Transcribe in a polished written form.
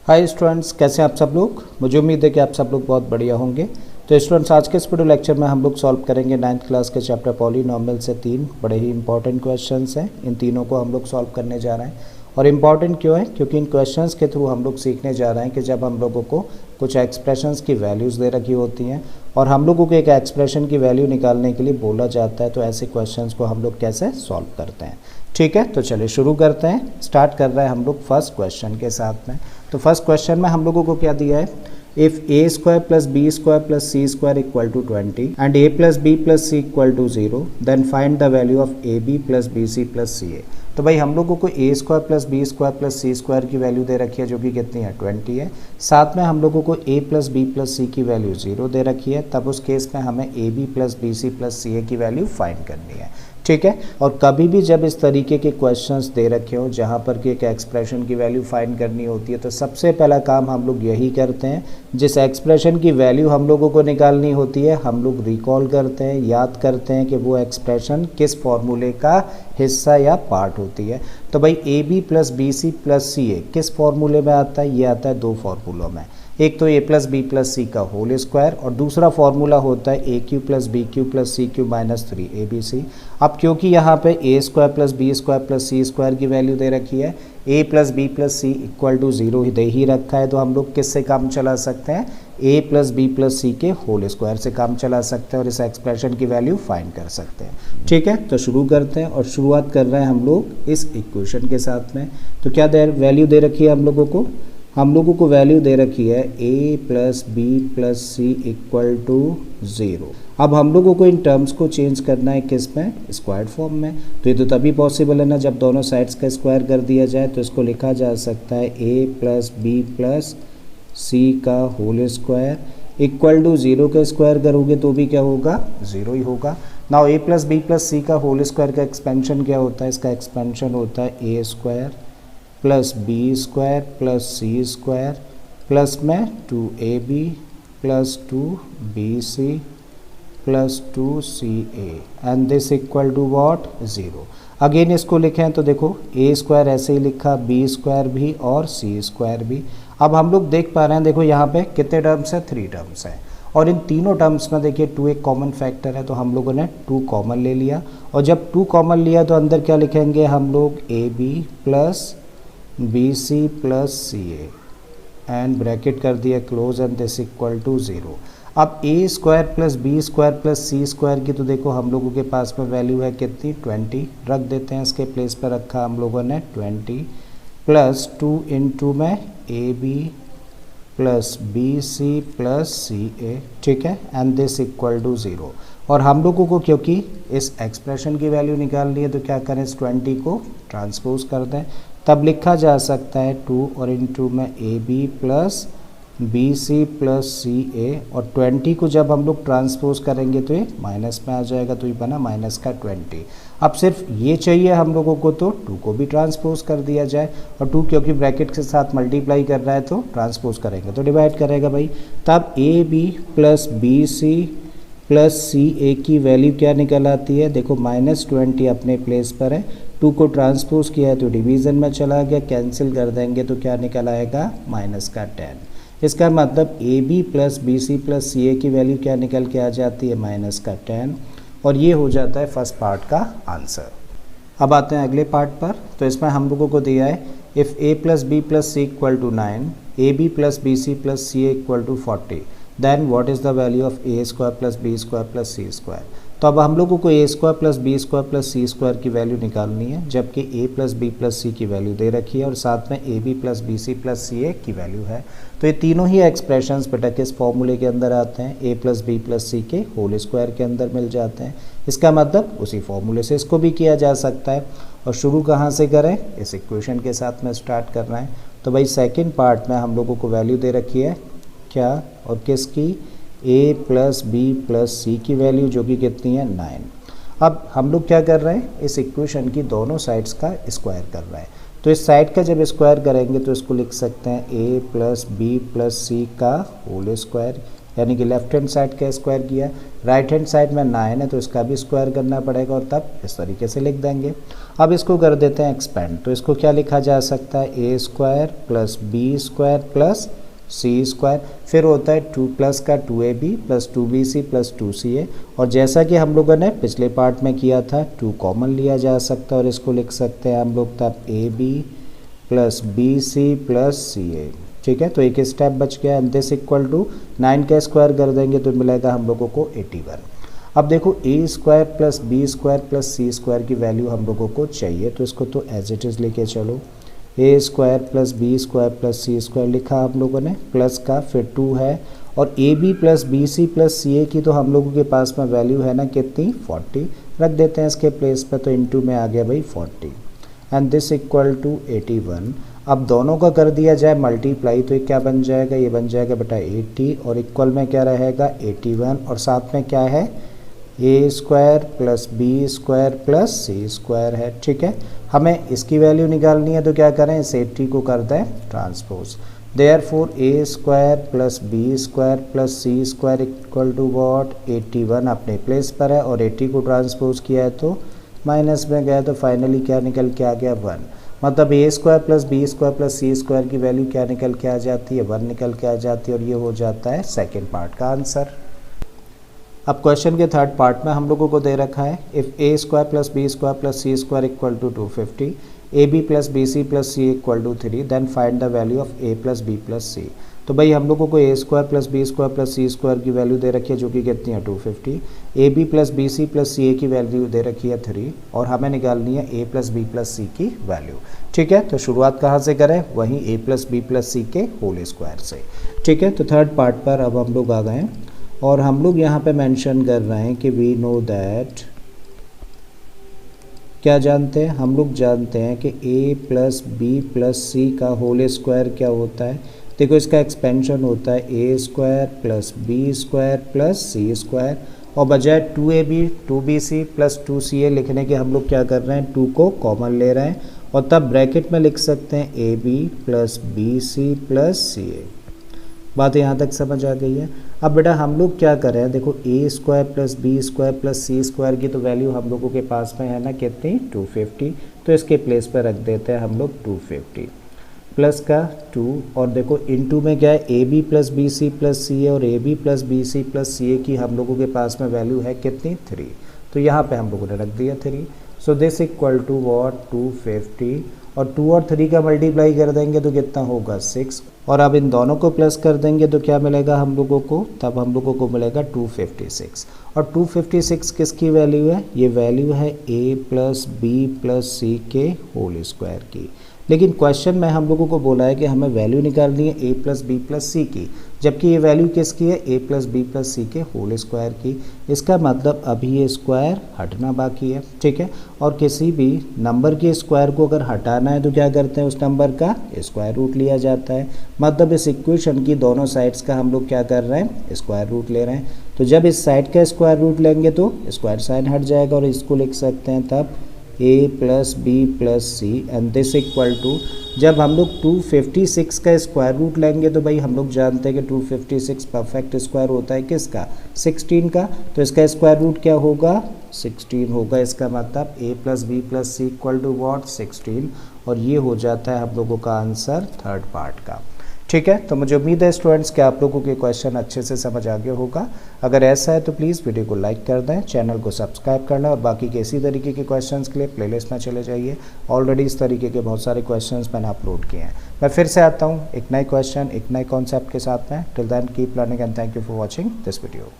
Hi students, कैसे हैं आप सब लोग। मुझे उम्मीद है कि आप सब लोग बहुत बढ़िया होंगे। तो स्टूडेंट्स, आज के इस वीडियो लेक्चर में हम लोग सॉल्व करेंगे 9th क्लास के चैप्टर पॉलीनॉमियल से 3 बड़े ही इंपॉर्टेंट क्वेश्चंस हैं। इन तीनों को हम लोग सॉल्व करने जा रहे हैं। और इम्पॉर्टेंट क्यों है? क्योंकि इन क्वेश्चंस के थ्रू हम लोग सीखने जा रहे हैं कि जब हम लोगों को कुछ एक्सप्रेशंस की वैल्यूज़ दे रखी होती हैं और हम लोगों को एक एक्सप्रेशन की वैल्यू निकालने के लिए बोला जाता है, तो ऐसे क्वेश्चंस को हम लोग कैसे सॉल्व करते हैं। ठीक है, तो चलिए शुरू करते हैं। स्टार्ट कर रहे हैं हम लोग फर्स्ट क्वेश्चन के साथ में। तो फर्स्ट क्वेश्चन में हम लोगों को क्या दिया है, if a square plus B square plus C square equal to 20 and a plus B plus C equal to 0 then find the value of a b plus b c plus c a. तो भाई हम लोगों को a square plus B square plus C square की value दे रखी है जो कि कितनी है 20 है। साथ में हम लोगों को ए प्लस बी प्लस सी की वैल्यू 0 दे रखी है। तब उस केस में हमें a b plus b c plus c a की वैल्यू फाइंड करनी है। ठीक है, और कभी भी जब इस तरीके के क्वेश्चंस दे रखे हो जहाँ पर कि एक एक्सप्रेशन की वैल्यू फाइंड करनी होती है, तो सबसे पहला काम हम लोग यही करते हैं, जिस एक्सप्रेशन की वैल्यू हम लोगों को निकालनी होती है हम लोग रिकॉल करते हैं, याद करते हैं कि वो एक्सप्रेशन किस फॉर्मूले का हिस्सा या पार्ट होती है। तो भाई a b plus b c plus c a किस फॉर्मूले में आता है? ये आता है दो फॉर्मूलों में। एक तो a plus B plus c का होल स्क्वायर और दूसरा फॉर्मूला होता है a cube plus b cube plus c cube minus 3ab। अब क्योंकि यहाँ पे a square plus B square plus C square की वैल्यू दे रखी है, a plus B plus C equal to 0 ही दे ही रखा है, तो हम लोग किससे काम चला सकते हैं? ए प्लस बी प्लस सी के होल स्क्वायर से काम चला सकते हैं और इस एक्सप्रेशन की वैल्यू फाइंड कर सकते हैं। ठीक है, तो शुरू करते हैं और शुरुआत कर रहे हैं हम लोग इस इक्वेशन के साथ में। तो क्या वैल्यू दे रखी है हम लोगों को वैल्यू दे रखी है a plus B plus C equal to 0। अब हम लोगों को इन टर्म्स को चेंज करना है किस में? स्क्वायर्ड फॉर्म में। तो ये तो तभी पॉसिबल है ना जब दोनों साइड्स का स्क्वायर कर दिया जाए। तो इसको लिखा जा सकता है a plus B plus c का होल स्क्वायर इक्वल टू 0 का स्क्वायर करोगे तो भी क्या होगा? 0 ही होगा। Now a plus B plus c का होल स्क्वायर का एक्सपेंशन क्या होता है? इसका एक्सपेंशन होता है a square plus B square plus C square plus में 2ab plus 2bc plus 2ca and this equal to what? 0। Again इसको लिखें तो देखो a स्क्वायर ऐसे ही लिखा, b स्क्वायर भी और c स्क्वायर भी। अब हम लोग देख पा रहे हैं, देखो यहाँ पे कितने टर्म्स है? 3 टर्म्स हैं और इन तीनों टर्म्स में देखिए 2 एक कॉमन फैक्टर है, तो हम लोगों ने 2 कॉमन ले लिया। और जब 2 कॉमन लिया तो अंदर क्या लिखेंगे हम लोग? ab plus b c plus c a and bracket कर दिया close and this equal to 0। अब a square plus B square plus C square की तो देखो हम लोगों के पास में वैल्यू है कितनी? 20 रख देते हैं, इसके प्लेस पर रखा हम लोगों ने 20 प्लस 2 इंटू में a b plus b c plus c a. ठीक है, एंड दिस इक्वल टू 0। और हम लोगों को क्योंकि इस एक्सप्रेशन की वैल्यू निकालनी है तो क्या करें? इस 20 को ट्रांसपोज कर दें, तब लिखा जा सकता है 2 और इंटू में a b plus b c plus c a. और 20 को जब हम लोग ट्रांसपोज करेंगे तो ये माइनस में आ जाएगा, तो ये बना माइनस का 20। अब सिर्फ ये चाहिए हम लोगों को, तो 2 को भी ट्रांसपोज कर दिया जाए। और 2 क्योंकि ब्रैकेट के साथ मल्टीप्लाई कर रहा है तो ट्रांसपोज करेंगे तो डिवाइड करेगा भाई। तब a b plus b c plus c a की वैल्यू क्या निकल आती है? देखो -20 अपने प्लेस पर है, 2 को ट्रांसपोज किया है तो डिवीज़न में चला गया, कैंसिल कर देंगे तो क्या निकल आएगा? माइनस का 10। इसका मतलब a b plus b c plus c a की वैल्यू क्या निकल के आ जाती है? माइनस का 10। और ये हो जाता है फर्स्ट पार्ट का आंसर। अब आते हैं अगले पार्ट पर। तो इसमें हम लोगों को दिया है if a plus B plus C equal to 9 a b plus b c plus c a equal to 40 then what is the value of a square plus B square plus C square. तो अब हम लोगों को a square plus B square plus C square की value निकालनी है, जबकि a plus B plus c की वैल्यू दे रखी है और साथ में a b plus b c plus c a की वैल्यू है। तो ये तीनों ही एक्सप्रेशंस बेटा किस फॉर्मूले के अंदर आते हैं? ए प्लस बी प्लस सी के होल स्क्वायर के अंदर मिल जाते हैं। इसका मतलब उसी फॉर्मूले से इसको भी किया जा सकता है। और शुरू कहाँ से करें? इस इक्वेशन के साथ में स्टार्ट करना है। तो भाई सेकेंड पार्ट में हम लोगों को वैल्यू दे रखी है क्या और किसकी? a plus B plus c की वैल्यू जो कि कितनी है? 9। अब हम लोग क्या कर रहे हैं? इस इक्वेशन की दोनों साइड्स का स्क्वायर कर रहे हैं। तो इस साइड का जब स्क्वायर करेंगे तो इसको लिख सकते हैं a plus B plus c का होल स्क्वायर यानी कि लेफ्ट हैंड साइड का स्क्वायर किया, राइट हैंड साइड में 9 है तो इसका भी स्क्वायर करना पड़ेगा और तब इस तरीके से लिख देंगे। अब इसको कर देते हैं एक्सपेंड, तो इसको क्या लिखा जा सकता है, a square plus B square plus C square, फिर होता है 2 प्लस का 2ab plus 2bc plus 2ca, और जैसा कि हम लोगों ने पिछले पार्ट में किया था 2 कॉमन लिया जा सकता है और इसको लिख सकते हैं हम लोग तब ab plus bc plus ca। ठीक है, तो एक स्टेप बच गया। एंड दिस इक्वल टू 9 का स्क्वायर कर देंगे तो मिलेगा हम लोगों को 81। अब देखो a square plus B square plus C square की वैल्यू हम लोगों को चाहिए, तो इसको तो एज इट इज़ लेके चलो। A square plus B square plus C square लिखा हम लोगों ने, प्लस का फिर 2 है, और a b plus b c plus c a की तो हम लोगों के पास में वैल्यू है ना कितनी, 40 रख देते हैं इसके प्लेस पे, तो इनटू में आ गया भाई 40 एंड दिस इक्वल टू 81। अब दोनों का कर दिया जाए मल्टीप्लाई तो ये क्या बन जाएगा, ये बन जाएगा बेटा 80 और इक्वल में क्या रहेगा 81, और साथ में क्या है a square plus B square plus C square है। ठीक है, हमें इसकी वैल्यू निकालनी है तो क्या करें, इस 80 को कर दें transpose, therefore A square plus B square plus C square equal to what 81 अपने प्लेस पर है, और 80 को ट्रांसपोज किया है तो माइनस में गया तो फाइनली क्या निकल के आ गया 1। मतलब a square plus B square plus C square की वैल्यू क्या निकल के आ जाती है, 1 निकल के आ जाती है, और ये हो जाता है सेकेंड पार्ट का आंसर। अब क्वेश्चन के थर्ड पार्ट में हम लोगों को दे रखा है if a square plus B square plus C square equal to 250, a b plus b c plus C equal to 3, then find the value of a plus B plus c. तो भाई हम लोगों को a square plus B square plus C square की value दे रखी है जो कि कितनी है 250, a b plus b c plus c a की वैल्यू दे रखी है 3, और हमें निकालनी है a plus B plus c की वैल्यू। ठीक है, तो शुरुआत कहाँ से करें, वहीं ए प्लस बी प्लस सी के होल स्क्वायर से। ठीक है, तो थर्ड पार्ट पर अब हम लोग आ गए हैं और हम लोग यहाँ पे मेंशन कर रहे हैं कि वी नो दैट, क्या जानते हैं, हम लोग जानते हैं कि a plus B plus c का होल स्क्वायर क्या होता है। देखो इसका एक्सपेंशन होता है a square plus B square plus C square, और बजाय 2ab 2bc प्लस 2ca लिखने के हम लोग क्या कर रहे हैं, 2 को कॉमन ले रहे हैं, और तब ब्रैकेट में लिख सकते हैं a b plus b c plus c a. बात यहाँ तक समझ आ गई है। अब बेटा हम लोग क्या कर रहे हैं, देखो a square plus B square plus C square की तो वैल्यू हम लोगों के पास में है ना कितनी 250, तो इसके प्लेस पर रख देते हैं हम लोग 250 प्लस का 2, और देखो इनटू में क्या है a b plus b c plus c a, और a b plus b c plus c a की हम लोगों के पास में वैल्यू है कितनी 3, तो यहाँ पे हम लोगों ने रख दिया 3। So this equal to what 250, और 2 और 3 का मल्टीप्लाई कर देंगे तो कितना होगा 6, और अब इन दोनों को प्लस कर देंगे तो क्या मिलेगा हम लोगों को, तब हम लोगों को मिलेगा 256, और 256 किसकी वैल्यू है, ये वैल्यू है a प्लस बी प्लस सी के होल स्क्वायर की। लेकिन क्वेश्चन में हम लोगों को बोला है कि हमें वैल्यू निकालनी है a plus B plus c की, जबकि ये वैल्यू किसकी है, a प्लस बी प्लस सी के होल स्क्वायर की। इसका मतलब अभी ये स्क्वायर हटना बाकी है। ठीक है, और किसी भी नंबर के स्क्वायर को अगर हटाना है तो क्या करते हैं, उस नंबर का स्क्वायर रूट लिया जाता है। मतलब इस इक्वेशन की दोनों साइड्स का हम लोग क्या कर रहे हैं, स्क्वायर रूट ले रहे हैं। तो जब इस साइड का स्क्वायर रूट लेंगे तो स्क्वायर साइन हट जाएगा, और इसको लिख सकते हैं तब a plus B plus C, and this equal to, जब हम लोग 256 का स्क्वायर रूट लेंगे तो भाई हम लोग जानते हैं कि 256 परफेक्ट स्क्वायर होता है किसका, 16 का, तो इसका स्क्वायर रूट क्या होगा 16 होगा। इसका मतलब a plus B plus C equal to what 16, और ये हो जाता है हम लोगों का आंसर थर्ड पार्ट का। ठीक है, तो मुझे उम्मीद है स्टूडेंट्स कि आप लोगों के क्वेश्चन अच्छे से समझ आ गया होगा। अगर ऐसा है तो प्लीज़ वीडियो को लाइक कर दें, चैनल को सब्सक्राइब करना, और बाकी के इसी तरीके के क्वेश्चंस के लिए प्लेलिस्ट में चले जाइए। ऑलरेडी इस तरीके के बहुत सारे क्वेश्चंस मैंने अपलोड किए हैं। मैं फिर से आता हूँ एक नए क्वेश्चन एक नए कॉन्सेप्ट के साथ में। Till then keep learning and thank you for watching this video.